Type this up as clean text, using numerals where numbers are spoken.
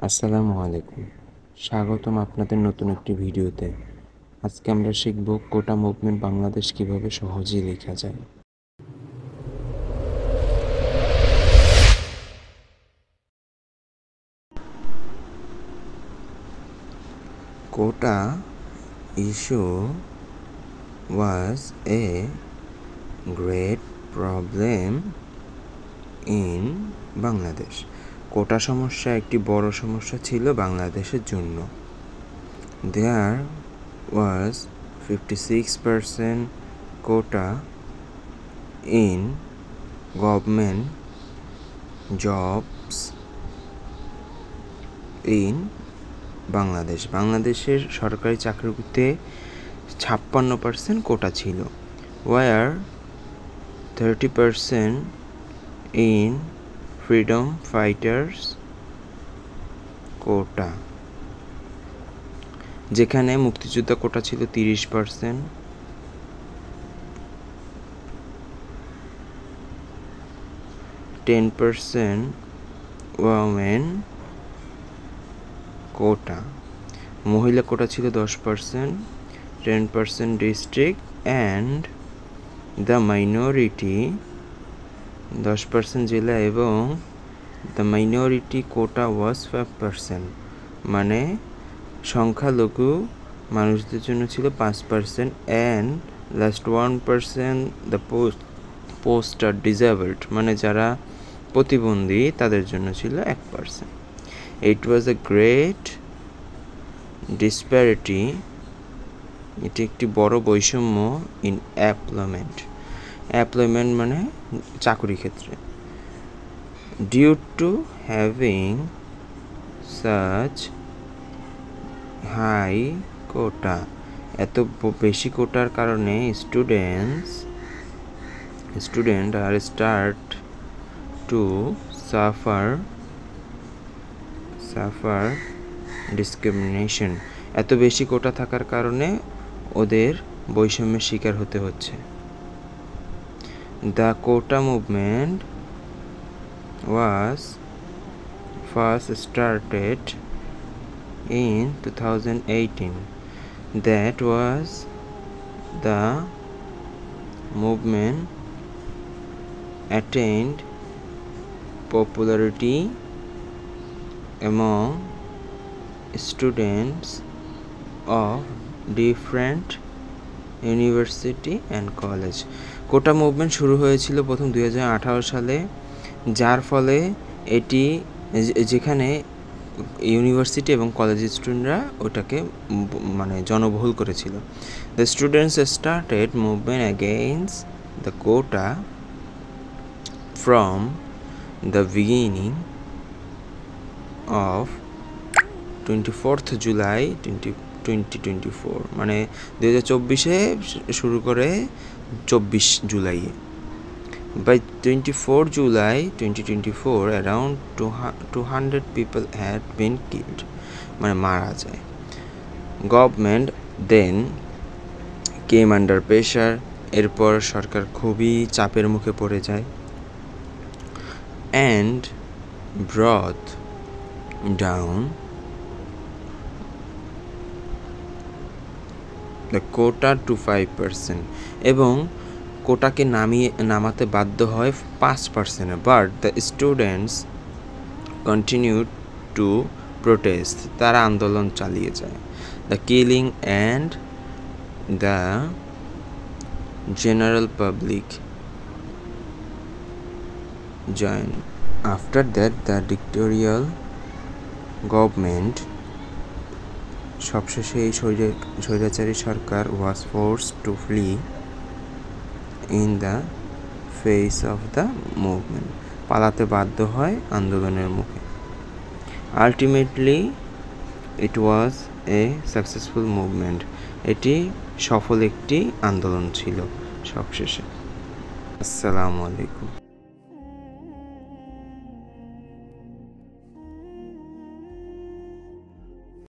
আসসালামু আলাইকুম। স্বাগতম আপনাদের নতুন একটি ভিডিওতে। আজকে আমরা শিখব কোটা মুভমেন্ট বাংলাদেশ কিভাবে সহজেই লেখা যায়। Quota issue was a great problem in Bangladesh. Quota সমস্যা একটি বড় সমস্যা ছিল বাংলাদেশের জন্য। There was 56% quota in government jobs in Bangladesh. বাংলাদেশের সরকারি চাকরিতে 56% কোটা ছিল। Where 30% in freedom fighters কোটা, যেখানে মুক্তিযোদ্ধা কোটা ছিল 30%, 10% women কোটা, মহিলা কোটা ছিল 10%, 10% district and the minority 10% জেলা এবং the minority quota was 5%, মানে সংখ্যালঘু মানুষদের জন্য ছিল 5% and last 1% the post are disabled, মানে যারা প্রতিবন্ধী তাদের জন্য ছিল 1%. It was a great disparity, এটি একটি বড় বৈষম্য in employment মানে চাকরি ক্ষেত্রে. Due to having such high quota, এত বেশি কোটার কারণে student are start to suffer discrimination, এত বেশি কোটা থাকার কারণে ওদের বৈষম্যের শিকার হতে হচ্ছে। The quota movement was first started in 2018. That was the movement attained popularity among students of different university and college. Quota movement শুরু হয়েছিল প্রথম 2018 সালে, যার ফলে এটি যেখানে ইউনিভার্সিটি এবং কলেজের স্টুডেন্টরা ওটাকে মানে জনবহুল করেছিল। The students started movement against the quota from the beginning of 24th July 2024, মানে 2024 শুরু করে 24 জুলাইয়ে। By 24 July 2024 around 200 people had been killed, মানে মারা যায়। Government then came under pressure, এরপর সরকার খুবই চাপের মুখে পড়ে যায় and brought down the quota to 5%, এবং কোটাকে নামাতে বাধ্য হয় 5%, but the students continued to protest, তারা আন্দোলন চালিয়ে যায়। The killing and the general public joined. After that the dictatorial government, সবশেষে এই স্বৈরাচারী সরকার was forced to flee in the face of the movement, পালাতে বাধ্য হয় আন্দোলনের মুখে। Ultimately it was a successful movement, এটি সফল একটি আন্দোলন ছিল সবশেষে। আসসালামু আলাইকুম।